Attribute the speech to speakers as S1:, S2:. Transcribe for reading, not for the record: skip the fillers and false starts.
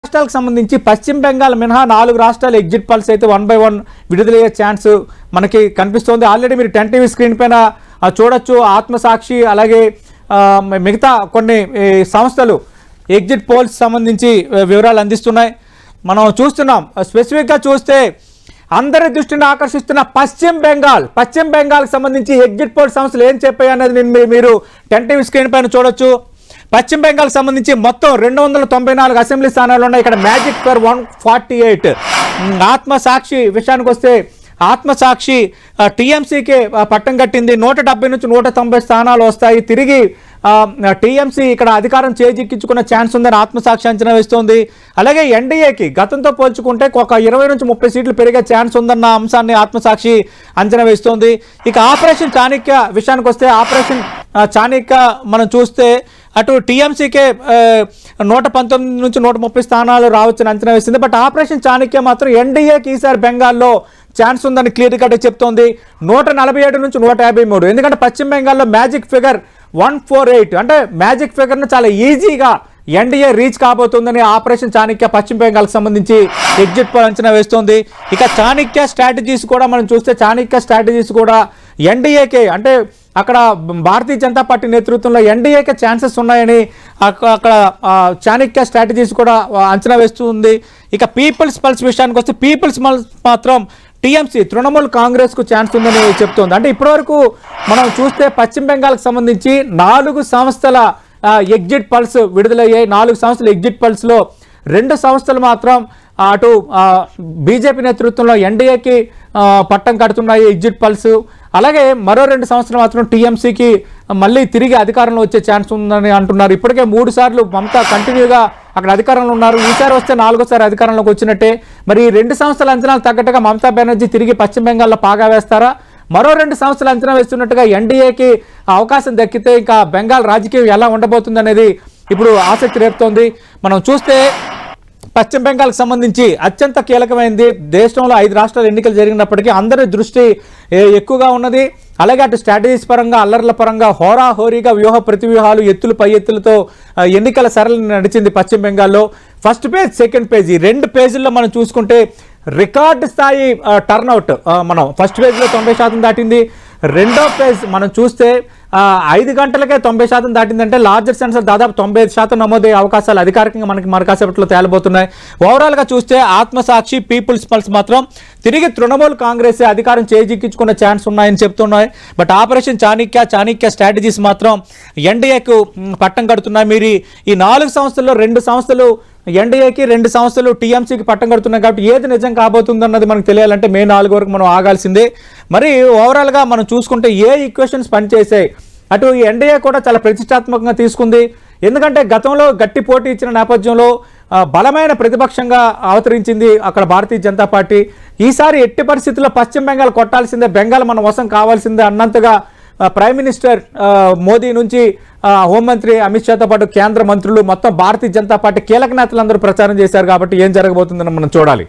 S1: రాష్ట్రాలకు సంబంధించి పశ్చిమ బెంగాల్ మినహా 4 రాష్ట్రాలు ఎగ్జిట్ పల్స్ అయితే 1 by 1 విడుదలయ్యే ఛాన్స్ మనకి కనిపిస్తోంది. ఆల్రెడీ మీరు 10 టీవీ స్క్రీన్ పైన చూడొచ్చు. ఆత్మసాక్షి అలాగే మిగతా కొన్ని సంస్థలు ఎగ్జిట్ పోల్స్ సంబంధించి వివరాలు అందిస్తున్నాయి. మనం చూస్తున్నాం. స్పెసిఫిక్గా చూస్తే అందరి దృష్టిని ఆకర్షిస్తున్న పశ్చిమ బెంగాల్కి సంబంధించి ఎగ్జిట్ పోల్ సంస్థలు ఏం చెప్పాయి అనేది మీరు 10 టీవీ స్క్రీన్ పైన చూడొచ్చు. పశ్చిమ బెంగాల్కి సంబంధించి మొత్తం 294 అసెంబ్లీ స్థానాలు ఉన్నాయి. ఇక్కడ మ్యాజిక్ ఫర్ 148. ఆత్మసాక్షి విషయానికి వస్తే ఆత్మసాక్షి టీఎంసీకి పట్టం కట్టింది. 170 నుంచి 190 స్థానాలు వస్తాయి. తిరిగి టీఎంసీ ఇక్కడ అధికారం చేజిక్కించుకున్న ఛాన్స్ ఉందని ఆత్మసాక్షి అంచనా వేస్తోంది. అలాగే ఎన్డీఏకి గతంతో పోల్చుకుంటే ఒక 20 నుంచి 30 సీట్లు పెరిగే ఛాన్స్ ఉందన్న అంశాన్ని ఆత్మసాక్షి అంచనా వేస్తోంది. ఇక ఆపరేషన్ చాణక్య విషయానికి వస్తే ఆపరేషన్ చాణక్య మనం చూస్తే అటు టీఎంసీకే 119 నుంచి 130 స్థానాలు రావచ్చని అంచనా వేసింది. బట్ ఆపరేషన్ చాణక్య మాత్రం ఎన్డీఏకి ఈసారి బెంగాల్లో ఛాన్స్ ఉందని క్లియర్ కట్ చెప్తోంది. 147 నుంచి 153. ఎందుకంటే పశ్చిమ బెంగాల్లో మ్యాజిక్ ఫిగర్ 148 అంటే మ్యాజిక్ ఫిగర్ను చాలా ఈజీగా ఎన్డీఏ రీచ్ కాబోతుందని ఆపరేషన్ చాణక్య పశ్చిమ బెంగాల్కి సంబంధించి ఎగ్జిట్ పోల్ అంచనా వేస్తోంది. ఇక చాణక్య స్ట్రాటజీస్ కూడా మనం చూస్తే చాణక్య స్ట్రాటజీస్ కూడా ఎన్డీఏకే అంటే అక్కడ భారతీయ జనతా పార్టీ నేతృత్వంలో ఎన్డీఏకే ఛాన్సెస్ ఉన్నాయని అక్కడ చాణక్య స్ట్రాటజీస్ కూడా అంచనా వేస్తుంది. ఇక పీపుల్స్ పల్స్ విషయానికి వస్తే పీపుల్స్ మాత్రం టీఎంసీ తృణమూల్ కాంగ్రెస్కు ఛాన్స్ ఉందని చెప్తోంది. అంటే ఇప్పటివరకు మనం చూస్తే పశ్చిమ బెంగాల్కి సంబంధించి 4 సంస్థల ఎగ్జిట్ పల్స్ విడుదలయ్యాయి. 4 సంస్థల ఎగ్జిట్ పల్స్లో 2 సంస్థలు మాత్రం అటు బీజేపీ నేతృత్వంలో ఎన్డీఏకి పట్టం కడుతున్నాయి ఎగ్జిట్ పల్స్. అలాగే మరో 2 సంస్థలు మాత్రం టీఎంసీకి మళ్ళీ తిరిగి అధికారంలో వచ్చే ఛాన్స్ ఉందని అంటున్నారు. ఇప్పటికే 3 సార్లు మమతా కంటిన్యూగా అక్కడ అధికారంలో ఉన్నారు. ఈసారి వస్తే 4వసారి అధికారంలోకి వచ్చినట్టే. మరి ఈ 2 సంస్థల అంచనాలు తగ్గట్టుగా మమతా బెనర్జీ తిరిగి పశ్చిమ బెంగాల్లో పాగా వేస్తారా? మరో 2 సంస్థలు అంచనా వేస్తున్నట్టుగా ఎన్డీఏకి అవకాశం దక్కితే ఇంకా బెంగాల్ రాజకీయం ఎలా ఉండబోతుంది అనేది ఇప్పుడు ఆసక్తి రేపుతోంది. మనం చూస్తే పశ్చిమ బెంగాల్కి సంబంధించి అత్యంత కీలకమైంది. దేశంలో 5 రాష్ట్రాల ఎన్నికలు జరిగినప్పటికీ అందరి దృష్టి ఎక్కువగా ఉన్నది. అలాగే అటు స్ట్రాటజీస్ పరంగా అల్లర్ల పరంగా హోరాహోరీగా వ్యూహ ప్రతివ్యూహాలు ఎత్తులు పై ఎత్తులతో ఎన్నికల సరళి నడిచింది పశ్చిమ బెంగాల్లో. ఫస్ట్ పేజ్ సెకండ్ పేజ్ ఈ 2 పేజీల్లో మనం చూసుకుంటే రికార్డు స్థాయి టర్న్అవుట్ మనం ఫస్ట్ పేజ్లో 90% దాటింది. రెండో పేజ్ మనం చూస్తే 5 గంటలకే 90% దాటిందంటే లార్జర్ సెన్సర్ దాదాపు 95% నమోదయ్యే అవకాశాలు అధికారికంగా మన కాసేపట్లో తేలబోతున్నాయి. ఓవరాల్గా చూస్తే ఆత్మసాక్షి పీపుల్స్ పల్స్ మాత్రం తిరిగి తృణమూల్ కాంగ్రెస్ అధికారం చేజిక్కించుకున్న ఛాన్స్ ఉన్నాయని చెప్తున్నాయి. బట్ ఆపరేషన్ చాణక్య స్ట్రాటజీస్ మాత్రం ఎన్డీఏకు పట్టం కడుతున్నాయి. మీరు ఈ 4 సంస్థల్లో 2 సంస్థలు ఎన్డీఏకి 2 సంస్థలు టీఎంసీకి పట్టం కడుతున్నాయి. కాబట్టి ఏది నిజం కాబోతుందన్నది మనకు తెలియాలంటే మే 4 వరకు మనం ఆగాల్సిందే. మరి ఓవరాల్గా మనం చూసుకుంటే ఏ ఈక్వేషన్స్ పనిచేసాయి అటు ఎన్డీఏ కూడా చాలా ప్రతిష్టాత్మకంగా తీసుకుంది. ఎందుకంటే గతంలో గట్టి పోటీ ఇచ్చిన నేపథ్యంలో బలమైన ప్రతిపక్షంగా అవతరించింది అక్కడ భారతీయ జనతా పార్టీ. ఈసారి ఎట్టి పరిస్థితుల్లో పశ్చిమ బెంగాల్ కొట్టాల్సిందే, బెంగాల్ మన వశం కావాల్సిందే అన్నంతగా ప్రైమ్ మినిస్టర్ మోదీ నుంచి హోంమంత్రి అమిత్ షాతో పాటు కేంద్ర మంత్రులు మొత్తం భారతీయ జనతా పార్టీ కీలక నేతలందరూ ప్రచారం చేశారు. కాబట్టి ఏం జరగబోతుందని మనం చూడాలి.